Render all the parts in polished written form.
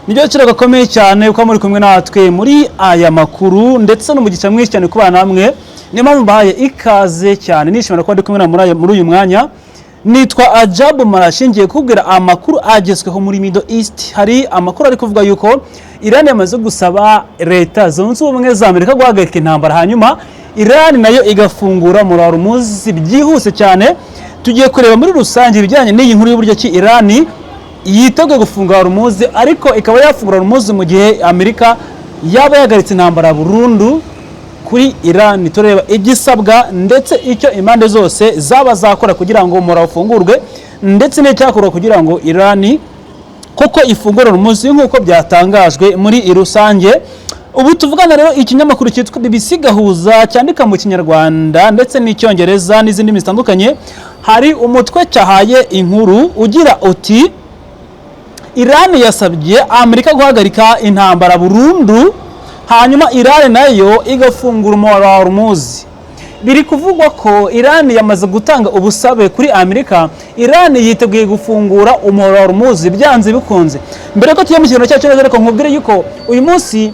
Nibyo cyo gakomeye cyane uko muri kumwe natwe muri aya makuru ndetse no mu gice mwinshi cyane kubana namwe. Niyo mpamvu mbahaye ikaze cyane nishimira ko ndi kumwe na muri uyu mwanya. Nitwa Ajabu Marashingiye kubwira amakuru agezweho muri Middle East. Hari amakuru ari kuvuga yuko Iran yamaze gusaba leta zunze ubumwe za Amerika guhagarika intambara, hanyuma Iran nayo igafungura muri Hormuz byihuse cyane. Tugiye kureba muri rusange ibijyanye n'iyi nkuru y'uburyo ki Iran yiteguye gufunga Hormuz, ariko ikaba yafungura Hormuz mu gihe Amerika yaba yahagaritse intambara burundu kuri Iran. Tureba igisabwa ndetse icyo impande zose zaba zakora kugira ngo umura ufungurwe, ndetse n'icyakorwa kugira ngo Iran koko ifungure Hormuz nk'uko byatangajwe muri rusange. Ubu tuvugana rero ikinyamakuru cyitwa BBC Gahuza cyandika mu Kinyarwanda ndetse n'Icyongereza n'izindi zitandukanye. Hari umutwe cyahaye inkuru ugira uti Iran yasabye Amerika guhagarika intambara burundu, hanyuma Iran nayo igafungura umuyoboro wa Hormuz. Biri kuvugwa ko Iran yamaze gutanga ubusabe kuri Amerika. Iran yiteguye gufungura umuyoboro wa Hormuz byanze bikunze. Mbere ko tujya mu kintu cyacu neza, reka nkubwire yuko uyu munsi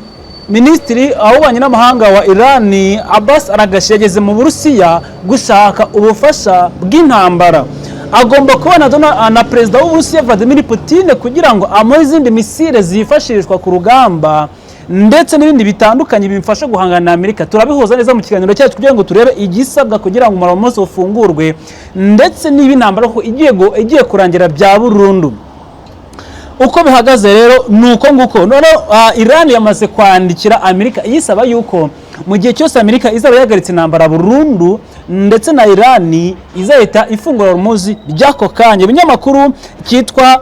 Minisitiri w'ububanyi n'amahanga wa Iran Abbas Araghchi yageze mu Burusiya gushaka ubufasha bw'intambara. Agomba kubona na Perezida w'Uburusiya Vladimir Putin kugira ngo amuhe izindi misile zifashishwa ku rugamba ndetse n'ibindi bitandukanye bimfasha guhangana na Amerika. Turabihuza neza mu kiganiro cyacu kugira ngo turebe igisabwa kugira ngo Hormuz ufungurwe ndetse n'ibintambara ko igiye kurangira bya burundu. Uko bihagaze rero nuko nguko none Iran yamaze kwandikira Amerika yisaba yuko mu gihe cyose Amerika izaba yahagaritse intambara burundu ndetse na Iran izahita ifungura Hormuz byako kanya. Ibinyamakuru cyitwa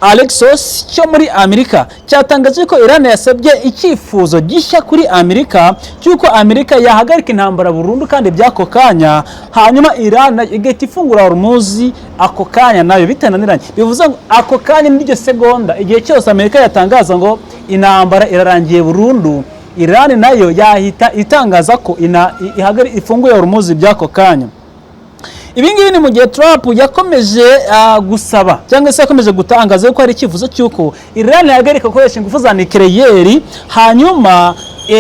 Axios cyo muri Amerika cyatangaje ko Iran yasabye icyifuzo gishya kuri Amerika cyuko Amerika yahagarika intambara burundu kandi byako kanya, hanyuma Iran igahita ifungura Hormuz ako kanya nayo bitananiranye. Bivuze ngo ako kanya n'iryo segonda igihe cyose Amerika yatangaza ngo intambara irarangiye burundu, Iran nayo yahita itangaza ko ifunguye Hormuz byako kanya. Ibingibi ni mu gihe Trump yakomeje gusaba cyangwa se yakomeje gutangaza ko hari icyifuzo cyuko Iran yahagarika gukoresha ingufu za nucleaire, hanyuma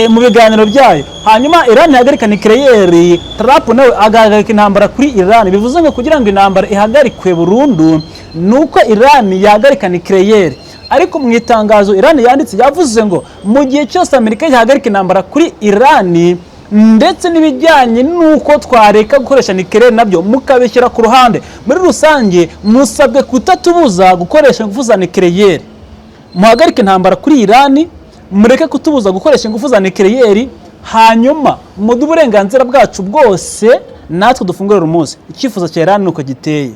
mu biganiro byayo, hanyuma Iran yahagarika nucleaire, Trump nawe agahagarika intambara kuri Iran. Bivuze ngo kugira ngo intambara ihagarikwe burundu nuko Iran yahagarika nucleaire. Ariko mu itangazo Iran yanditse yavuze ngo mu gihe cyose Amerika yahagarika intambara kuri Iran ndetse n'ibijyanye nuko twareka gukoresha nucleaire nabyo mukabishyira ku ruhande, muri rusange musabwe kutatubuza gukoresha ingufu za nucleaire. Muhagarike intambara kuri Iran, mureke kutubuza gukoresha ingufu za nucleaire, hanyuma mudu uburenganzira bwacu bwose natwe dufungure Hormuz. Icyifuzo cya Iran nuko giteye.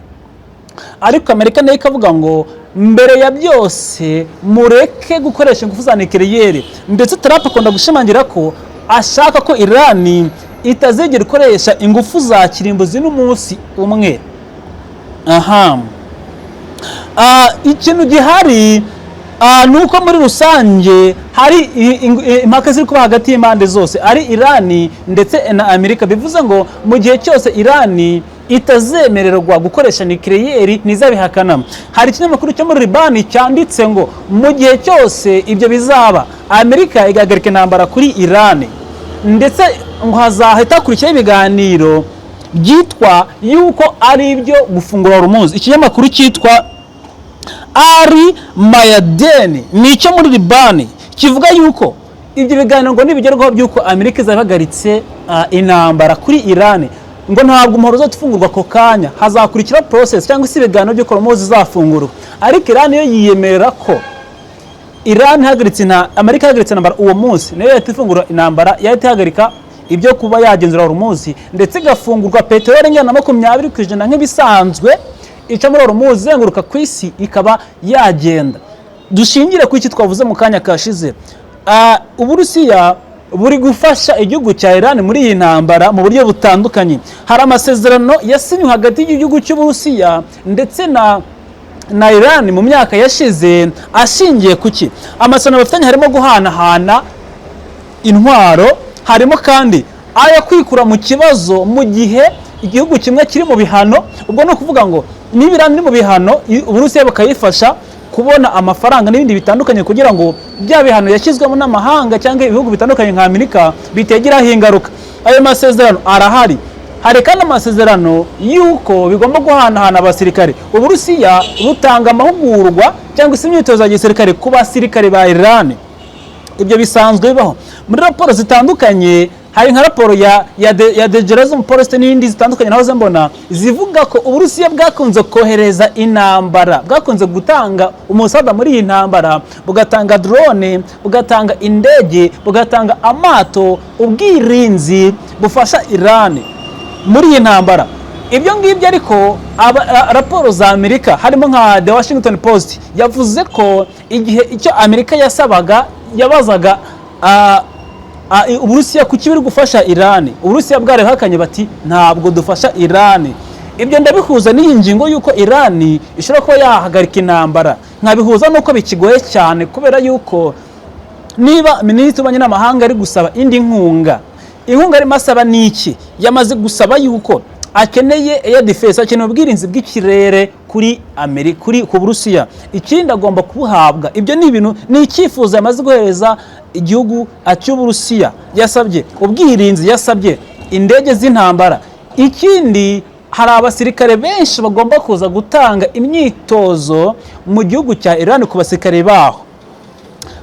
Ariko Amerika nayo ikavuga ngo mbere ya byose mureke gukoresha ingufu za nucleaire, ndetse Trump akunda gushimangira ko ashaka ko Iran itazigera ikoresha ingufu za kirimbuzi n'umunsi umwe. Ikintu gihari nuko muri rusange hari impaka ziri kuba hagati y'impande zose ari Iran ndetse na Amerika. Bivuze ngo mu gihe cyose Iran itazemererwa gukoresha nucleaire ntizabihakana. Hari ikinyamakuru cyo muri Liban cyanditse ngo mu gihe cyose ibyo bizaba Amerika igahagarika intambara kuri Iran, ndetse ngo hazahita kurikiraho ibiganiro byitwa yuko ari ibyo gufungura Hormuz. Ikinyamakuru cyitwa Ari Mayadeni nicyo muri Liban kivuga yuko ibyo biganiro ngo nibigerwaho byuko Amerika izahagaritse intambara kuri Iran, ngo ntabwo umuhoro uzatufungurwa ako kanya, hazakurikira process cyangwa se ibiganiro byo Hormuz izafungurwa. Ariko Iran yo yiyemerera ko Iran Amerika yahagaritse intambara uwo munsi nayo yahita ifungura intambara, yahita ihagarika ibyo kuba yagenzura Hormuz ndetse igafungurwa peteroli ingana na 20% nk'ibisanzwe ica muri Hormuz izenguruka ku isi ikaba yagenda. Dushingire ku iki twavuze mu kanya kashize, Uburusiya buri gufasha igihugu cya Iran muri iyi ntambara mu buryo butandukanye. Hari amasezerano yasinywe hagati y'igihugu cy'Uburusiya ndetse na Iran mu myaka yashize ashingiye kuki amasezerano bafitanye harimo guhanahana intwaro, harimo kandi aya kwikura mu kibazo mu gihe igihugu kimwe kiri mu bihano. Ubwo no kuvuga ngo niba Iran iri mu bihano Uburusiya bakayifasha kubona amafaranga n'ibindi bitandukanye kugira ngo bya bihano yashyizwemo n'amahanga cyangwa ibihugu bitandukanye nka Amerika bitegiraho ingaruka. Ayo masezerano arahari. Hari kandi amasezerano y'uko bigomba guhanahana abasirikare. Uburusiya butanga amahugurwa cyangwa se imyitozo ya gisirikare ku basirikare ba Iran. Ibyo bisanzwe bibaho muri raporo zitandukanye. Hari nka raporo ya The Jerusalem Post n'indi zitandukanye naho mbona zivuga ko Uburusiya bwakunze kohereza intambara, bwakunze gutanga umusada muri iyi ntambara, bugatanga drone, bugatanga indege, bugatanga amato, ubwirinzi bufasha Iran muri iyi ntambara. Ibyo ngibyo ariko raporo za Amerika harimo nka The Washington Post yavuze ko igihe icyo Amerika yabazaga Uburusiya kuki biri gufasha Iran, Uburusiya bwarehakanye bati ntabwo dufasha Iran. Ibyo ndabihuza n'iyi ngingo yuko Iran ishobora kuba yahagarika intambara, nkabihuza nuko bikigoye cyane kubera yuko niba Minisitiri w'Ububanyi n'Amahanga ari gusaba indi nkunga arimo asaba niki, yamaze gusaba yuko akeneye air defense, akeneye ubwirinzi bw'ikirere kuri Amerika, ku Burusiya. Ikindi agomba kubuhabwa. Ibyo ni ibintu ni icyifuzo yamaze guhereza igihugu cy'Uburusiya. Yasabye ubwirinzi, yasabye indege z'intambara. Ikindi hari abasirikare benshi bagomba kuza gutanga imyitozo mu gihugu cya Iran ku basirikare baho.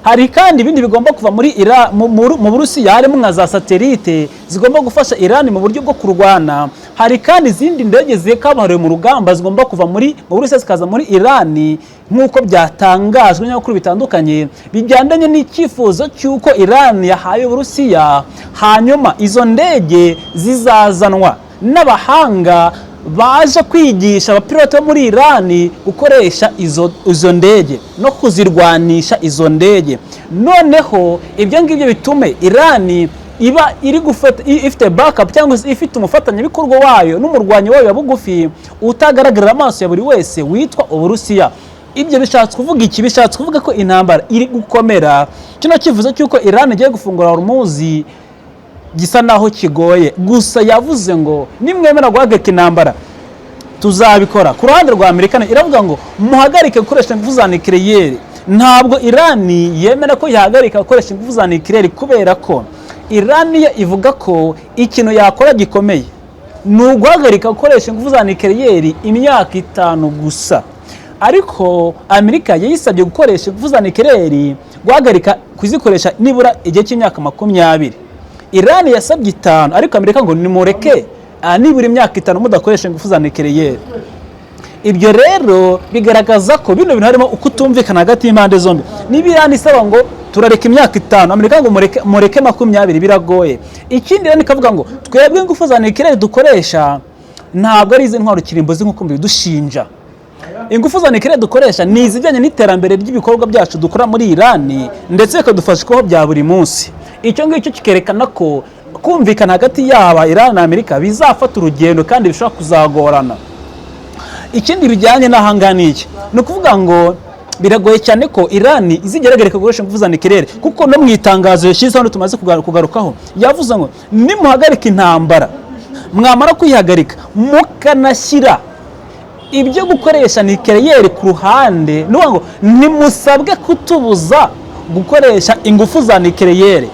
Hari kandi ibindi bigomba kuva muri Iran mu Burusiya, harimo nka za satellite zigomba gufasha Iran mu buryo bwo kurwana. Hari kandi izindi ndege zikabuhariwe mu rugamba zigomba kuva mu Burusiya zikaza muri Iran nk'uko byatangajwe n'abakuru bitandukanye bijyandanye n'icyifuzo cy'uko Iran yahaye Uburusiya. Hanyuma izo ndege zizazanwa n'abahanga baje kwigisha abapilote bo muri Iran gukoresha izo ndege no kuzirwanisha izo ndege. Noneho ibyo ngibyo bitume Iran iba iri gufata ifite backup cyangwa se ifite umufatanyabikorwa wayo n'umurwanyi wayo bugufi utagaragarira amaso ya buri wese witwa Uburusiya. Ibyo bishatse kuvuga iki? Bishatse kuvuga ko intambara iri gukomera. Kino kivuze cyuko Iran igiye gufungura Hormuz gisa naho kigoye, gusa yavuze ngo nimwemera guhagarika intambara tuzabikora. Ku ruhande rwa Amerika iravuga ngo muhagarike gukoresha ingufu za nucleaire. Ntabwo Iran yemera ko yahagarika gukoresha ingufu za nucleaire kubera ko Iran ivuga ko ikintu yakora gikomeye ni uguhagarika gukoresha ingufu za nucleaire imyaka 5 gusa. Ariko Amerika yayisabye gukoresha ingufu za nucleaire, guhagarika kuzikoresha nibura igihe cy'imyaka 20. Iran yasabye 5, ariko Amerika ngo nimureke nibura imyaka 5 mudakoresha ingufu za nucleaire. Ibyo rero bigaragaza ko bino bintu harimo ukutumvikana hagati y'impande zombi. Niba Iran isaba ngo turareka imyaka 5, Amerika ngo mureke 20, biragoye. Ikindi rero nikavuga ngo twebwe ingufu za nucleaire dukoresha ntabwo ari izi ntwaro kirimbuzi nk'uko mbidushinja. Ingufu za nucleaire dukoresha ni izijyanye n'iterambere ry'ibikorwa byacu dukora muri Iran ndetse bikadufashikaho bya buri munsi. Icyo ngicyo kikerekana ko kumvikana hagati yaba Iran na Amerika bizafata urugendo kandi bishobora kuzagorana. Ikindi bijyanye n'ahanganiki no kuvuga ngo biragoye cyane ko Iran izigerageza gukoresha ingufu za nucleaire, kuko no mu itangazo yashyize hano tumaze kugarukaho yavuze ngo nimuhagarika intambara, mwamara kuyihagarika mukanashyira ibyo gukoresha nucleaire ku ruhande, no ngo nimusabwe kutubuza gukoresha ingufu za nucleaire.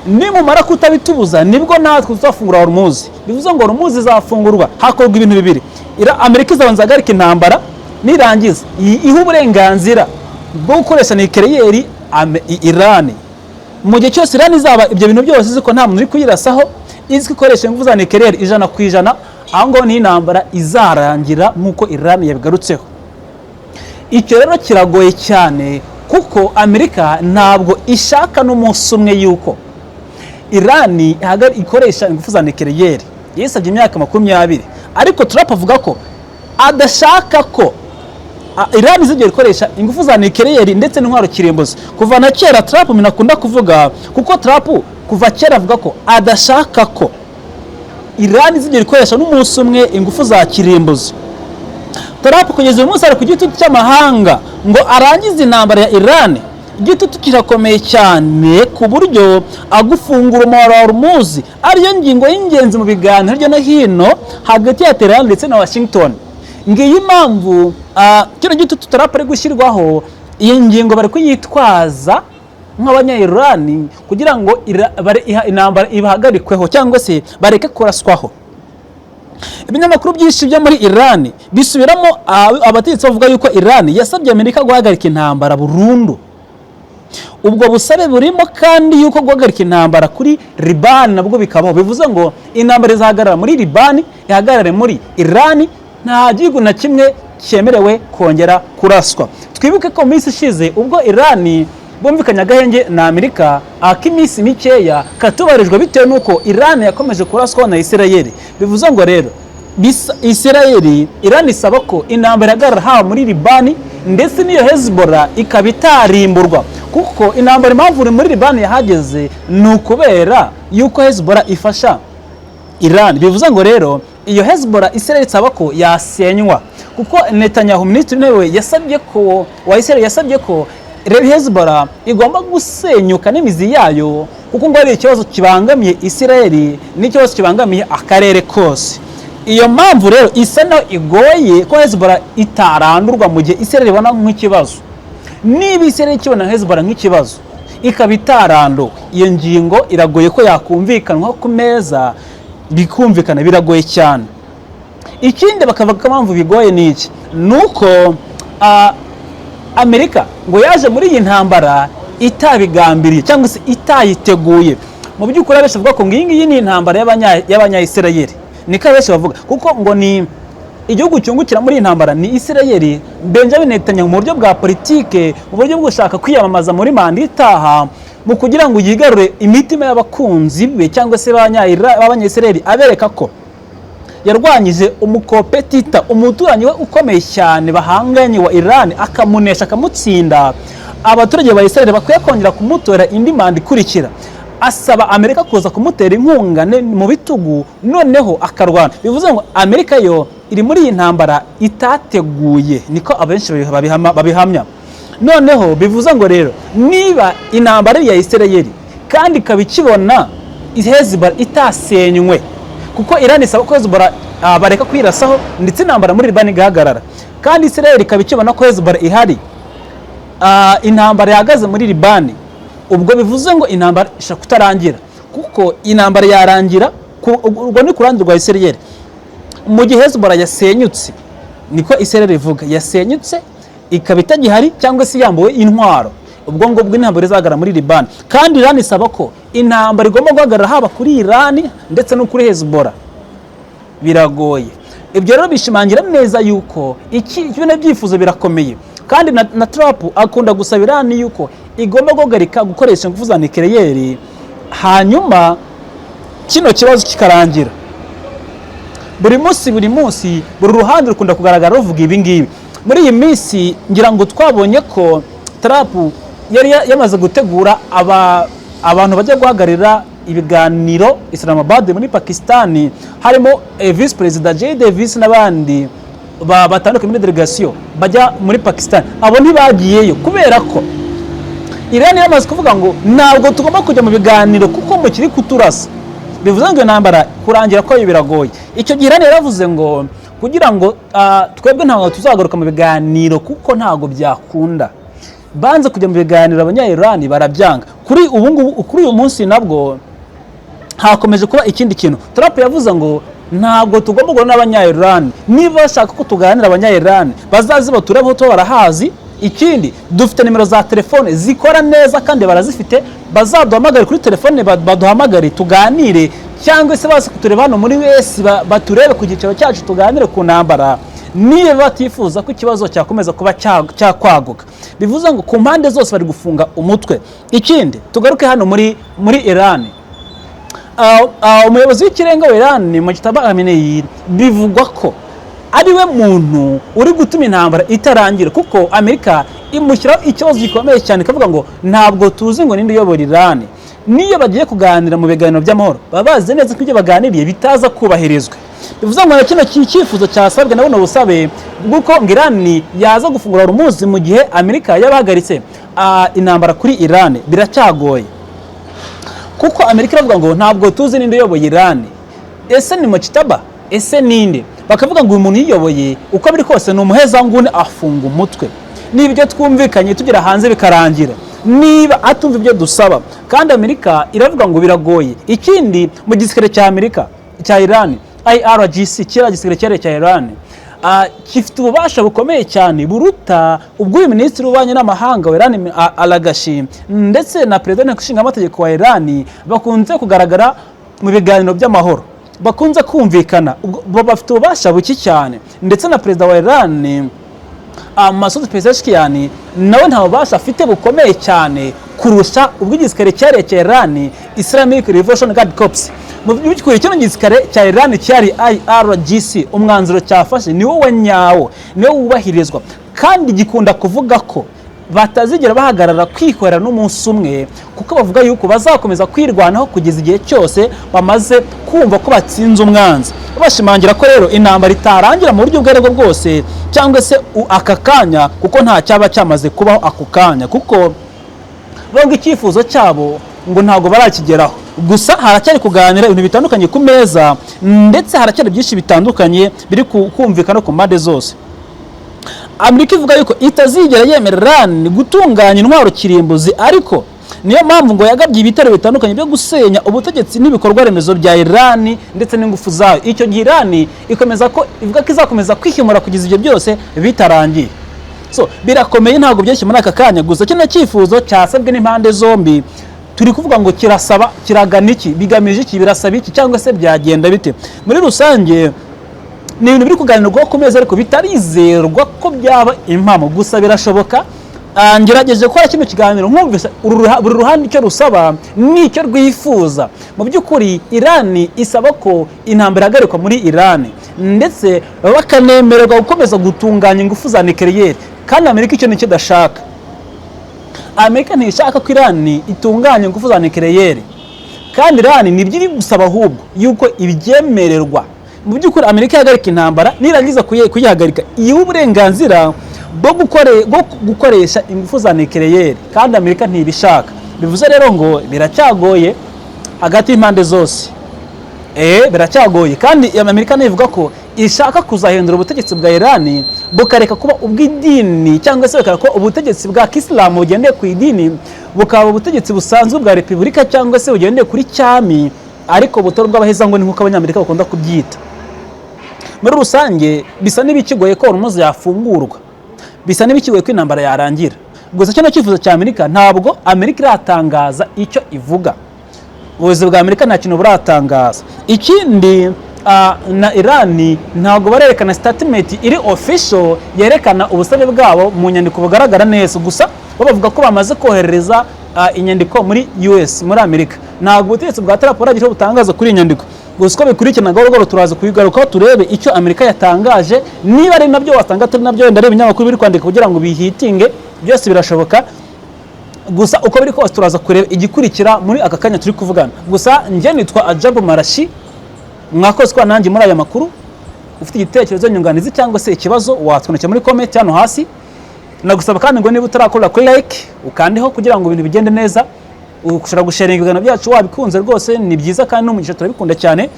Nimumara kutabitubuza nibwo natwe tuzafungura Hormuz. Bivuze ngo Hormuz izafungurwa hakorwa ibintu bibiri. Amerika izabanza hagarika intambara, nirangiza iha uburenganzira bwo gukoresha nucleaire Iran. Mu gihe cyose Iran izaba ibyo bintu byose ziko nta muntu uri kuyirasaho, izi ikoresha ingufu za nucleaire 100%, aho ngo ni intambara izarangira nk'uko Iran yabigarutseho. Icyo rero kiragoye cyane kuko Amerika ntabwo ishaka n'umunsi umwe yuko Iran ikoresha ingufu za nucleaire. Yisabye imyaka 20, ariko Trump avuga ko adashaka ko Iran izigera ikoresha ingufu za nucleaire ndetse n'intwaro kirimbuzi. Kuva na kera Trump minakunda kuvuga, kuko Trump kuva kera avuga ko adashaka ko Iran izigera ikoresha n'umunsi umwe ingufu za kirimbuzi. Trump kugeza uyu munsi ari ku gitutu cy'amahanga ngo arangize intambara ya Iran. Igitutu kirakomeye cyane ku buryo agufungura umwaro wa Hormuz ariyo ngingo y'ingenzi mu biganiro hirya no hino hagati ya Tehran ndetse na Washington. Ngiyi impamvu kino gitutu Trump ari gushyirwaho, iyi ngingo bari kuyitwaza nk'abanya-Iran kugira ngo intambara ibahagarikweho cyangwa se bareke kuraswaho. Ibinyamakuru byinshi byo muri Iran bisubiramo abategetsi bavuga yuko Iran yasabye Amerika guhagarika intambara burundu. Ubwo busabe burimo kandi yuko guhagarika intambara kuri Liban nabwo bikabaho, bivuze ngo intambara izahagarara muri Liban, ihagarare muri Iran, nta gihugu na kimwe cyemerewe kongera kuraswa. Twibuke ko minsi ishize ubwo Iran bumvikanye agahenge na Amerika, ak'iminsi mikeya katubarijwe bitewe nuko Iran yakomeje kuraswa na Israel. Bivuze ngo rero Iran isaba ko intambara ihagarara haba muri Liban ndetse n'iyo Hezbollah ikaba itarimburwa, kuko intambara impamvu muri Liban yahageze ni ukubera yuko Hezbollah ifasha Iran. Bivuze ngo rero iyo Hezbollah Israel isaba ko yasenywa, kuko Netanyahu minisitiri w'intebe yasabye ko yasabye ko Hezbollah igomba gusenyuka n'imizi yayo, kuko ngo ari ikibazo kibangamiye Israel n'ikibazo kibangamiye akarere kose. Iyo mpamvu rero isa naho igoye ko Hezbollah itarandurwa mu gihe Israel ibona nk'ikibazo. Niba Israel ikibona Hezbollah nk'ikibazo ikaba itaranduwe, iyo ngingo iragoye ko yakumvikanwa ku meza, bikumvikana biragoye cyane. Ikindi bakavuga ko impamvu bigoye ni iki, nuko Amerika ngo yaje muri iyi ntambara itabigambiriye cyangwa se itayiteguye. Mu by'ukuri benshi bavuga ko iyi ni intambara y'abanya-Israel, niko benshi bavuga, kuko ngo ni igihugu cyungukira muri iyi ntambara ni Israel. Benjamin Netanyahu mu buryo bwa politike, mu buryo bwo gushaka kwiyamamaza muri manda itaha, mu kugira ngo yigarure imitima y'abakunzi be cyangwa se b'abanya-Israel, abereka ko yarwanyije umukopetita, umuturanyi we ukomeye cyane bahanganye wa Iran, akamunesha akamutsinda. Abaturage ba Israel bakwiye kongera kumutora indi manda ikurikira. Asaba Amerika kuza kumutera inkunga mu bitugu, noneho akarwana. Bivuze ngo Amerika yo iri muri iyi ntambara itateguye, niko abenshi babihamya. Noneho bivuze ngo rero niba intambara ya Israel kandi ikabikibona Hezbollah itasenywe, kuko Iran isaba ko Hezbollah bareka kwirasaho ndetse intambara muri Liban igahagarara, kandi Israel ikabikibona ko Hezbollah ihari, intambara yahagaze muri Liban, ubwo bivuze ngo intambara ishaka kutarangira, kuko intambara yarangira ubwo ni kurangira rwa Israel mu gihe Hezbollah yasenyutse. Niko Israel ivuga, yasenyutse ikaba itagihari cyangwa se yambuwe intwaro, ubwo ngubwo intambara izahagarara muri Liban. Kandi Iran isaba ko intambara igomba guhagarara haba kuri Iran ndetse no kuri Hezbollah. Biragoye. Ibyo rero bishimangira neza yuko ibyo byifuzo birakomeye, kandi na Trump akunda gusaba Iran yuko igomba guhagarika gukoresha ingufu za nucleaire, hanyuma kino kibazo kikarangira. Buri munsi buri ruhande rukunda kugaragara ruvuga ibi ngibi. Muri iyi minsi ngira ngo twabonye ko Trump yari yamaze gutegura abantu bajya guhagarira ibiganiro Islamabad muri Pakistan, harimo Vice President Jay Davis n'abandi batandukanye muri delegation bajya muri Pakistan. Abo ntibagiyeyo kubera ko Iran yamaze kuvuga ngo ntabwo tugomba kujya mu biganiro kuko mu kiri kuturasa. Bivuze ngo intambara kurangira ko biragoye. Icyo gihe Iran yaravuze ngo kugira ngo twebwe ntabwo tuzagaruka mu biganiro kuko ntabwo byakunda, banze kujya mu biganiro abanya-Iran barabyanga. Kuri uyu munsi nabwo hakomeje kuba ikindi kintu. Trump yavuze ngo ntabwo tugomba guhura n'abanya-Iran, niba bashaka ko tuganira abanya-Iran bazaze baturebeho to barahazi. Ikindi, dufite nimero za telefone zikora neza kandi barazifite, bazaduhamagare kuri telefone baduhamagare tuganire, cyangwa se baze kutureba hano muri wese baturebe ku giciro cyacu tuganire ku ntambara, niba batifuza ko ikibazo cyakomeza kuba cyakwaguka. Bivuze ngo ku mpande zose bari gufunga umutwe. Ikindi, tugaruke hano muri Iran. Umuyobozi w'ikirenga wa Iran Mojtaba Khamenei bivugwa ko ari we muntu uri gutuma intambara itarangira, kuko Amerika imushyiraho ikibazo gikomeye cyane, kavuga ngo ntabwo tuzi ngo ninde uyobora Iran. Niyo bagiye kuganira mu biganiro by'amahoro baba bazi neza ko ibyo baganiriye bitaza kubahirizwa. Bivuze ngo kino cyifuzo cyasabwe nabone ubusabe bw'uko Iran yaza gufungura umunsi mu gihe Amerika yabahagaritse intambara kuri Iran biracyagoye, kuko Amerika iravuga ngo ntabwo tuzi ninde uyoboye Iran. Ese ni Mojtaba? Ese ninde? bakavuga ngo uyu muntu yiyoboye uko biri kose ni umuhezanguni afunga umutwe. Niba ibyo twumvikanye tugera hanze bikarangira, niba atumva ibyo dusaba, kandi Amerika iravuga ngo biragoye. Ikindi mu gisirikare cya Amerika cya Iran, IRGC kira gisirikare cya Iran kifite ububasha bukomeye cyane buruta ubw'uyu minisitiri w'ububanyi n'amahanga wa Iran Al-Ghashi ndetse na perezida w'ishinga amategeko wa Iran bakunze kugaragara mu biganiro by'amahoro, bakunze kumvikana, bafite ububasha buki cyane. Ndetse na perezida wa Iran Masoud Pezeshkian nawe nta bubasha afite bukomeye cyane kurusha ubw'igisirikare cyari cya Iran Islamic Revolution Guard Corps. Mu by'ukuri cyo n'igisirikare cya Iran cyari IRGC, umwanzuro cyafashe niwo wanyawo, niwo wubahirizwa, kandi gikunda kuvuga ko batazigera bahagarara kwikorera n'umunsi umwe, kuko bavuga yuko bazakomeza kwirwanaho kugeza igihe cyose bamaze kumva ko batsinze umwanzi. Bashimangira ko rero intambara itarangira mu buryo bwo bwose cyangwa se aka kanya, kuko nta cyaba cyamaze kubaho ako kanya, kuko bonga icyifuzo cyabo ngo ntago barakigeraho. Gusa haracyari kuganira ibintu bitandukanye ku meza, ndetse haracyari byinshi bitandukanye biri kumvikana ku mpande zose. Amerika ivuga yuko itazigera yemera Iran gutunganya intwaro kirimbuzi, ariko niyo mpamvu ngo yagabye ibitero bitandukanye byo gusenya ubutegetsi n'ibikorwa remezo bya Iran ndetse n'ingufu zayo. Icyo gihe Iran ikomeza ko ivuga ko izakomeza kwihimura kugeza ibyo byose bitarangiye. So birakomeye, ntabwo byinshi muri aka kanya. Gusa kino cyifuzo cyasabwe n'impande zombi, turi kuvuga ngo kirasaba, kiragana iki, bigamije iki, birasaba iki, cyangwa se byagenda bite. Muri rusange ni ibintu biri kuganirwaho ku meza, ariko bitarizerwa ko byaba impamo. Gusa birashoboka. Ngerageje gukora kino kiganiro nkumvise buri ruhande icyo rusaba n'icyo rwifuza. Mu by'ukuri Iran isaba ko intambara ihagarikwa muri Iran, ndetse bakanemererwa gukomeza gutunganya ingufu za nucleaire, kandi Amerika icyo nicyo idashaka. Amerika ntishaka ko Iran itunganya ingufu za nucleaire, kandi Iran nibyo iri gusaba ahubwo yuko ibyemererwa. Mu by'ukuri Amerika yahagarika intambara, nirangiza kuyihagarika iyo uburenganzira bwo gukoresha ingufu za nucleaire, kandi Amerika ntibishaka. Bivuze rero ngo biracyagoye hagati y'impande zose. Biracyagoye, kandi Amerika nivuga ko ishaka kuzahindura ubutegetsi bwa Iran bukareka kuba ubw'idini, cyangwa se ko ubutegetsi bwa Islam bugendeye ku idini bukaba ubutegetsi busanzwe bwa Repubulika, cyangwa se bugendeye kuri cyami, ariko butoro bw'abaheza ngo ni nkuko abanyamerika bakunda kubyita. Muri rusange bisa n'ibikigoye ko Hormuz yafungurwa, bisa n'ibikigoye ko intambara yarangira. Gusa cyo cyifuzo cya Amerika, ntabwo Amerika iratangaza icyo ivuga. Ubuyobozi bwa Amerika nta kintu buratangaza. Ikindi na Iran ntabwo barerekana statement iri official yerekana ubusabe bwabo mu nyandiko bugaragara neza. Gusa bavuga ko bamaze kohereza inyandiko muri US, muri Amerika. Ntabwo ubutegetsi bwa Trump buragira butangaza kuri inyandiko. Gusa ko bikurikirana gahoro turaza kuyigarukaho turebe icyo Amerika yatangaje, niba ari nabyo wasanga turi nabyo, wenda reba ibinyamakuru biri kwandika kugira ngo bihitinge, byose birashoboka. Gusa uko biri kose turaza kureba igikurikira muri aka kanya turi kuvugana. Gusa njye nitwa Ajabu Marashi, mwakoze kwa nanjye muri aya makuru. Ufite igitekerezo, nyunganizi cyangwa se ikibazo, watwandikira muri comment hano hasi. Nagusaba kandi ngo niba utarakora kuri like ukandeho kugira ngo ibintu bigende neza. Ushobora gusharinga ibiganiro byacu wabikunze rwose, ni byiza kandi n'umugisha turabikunda cyane.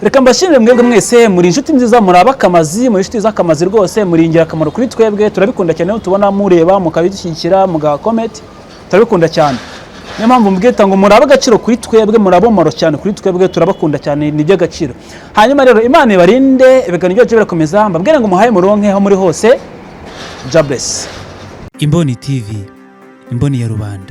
Reka mbashimire mwebwe mwese, muri inshuti nziza, muri abakamazi, muri inshuti z'akamazi rwose, muri ingirakamaro kuri twebwe. Turabikunda cyane aho tubona mureba mukabidushyigikira muga comment, turabikunda cyane. Niyo mpamvu mbwita ngo muri abagaciro kuri twebwe, muri abomoro cyane kuri twebwe, turabakunda cyane, ni by'agaciro. Hanyuma rero Imana ibarinde, ibiganiro byacu birakomeza, mbabwire ngo muhaye muronke aho muri hose. God bless. Imboni TV, imboni ya rubanda.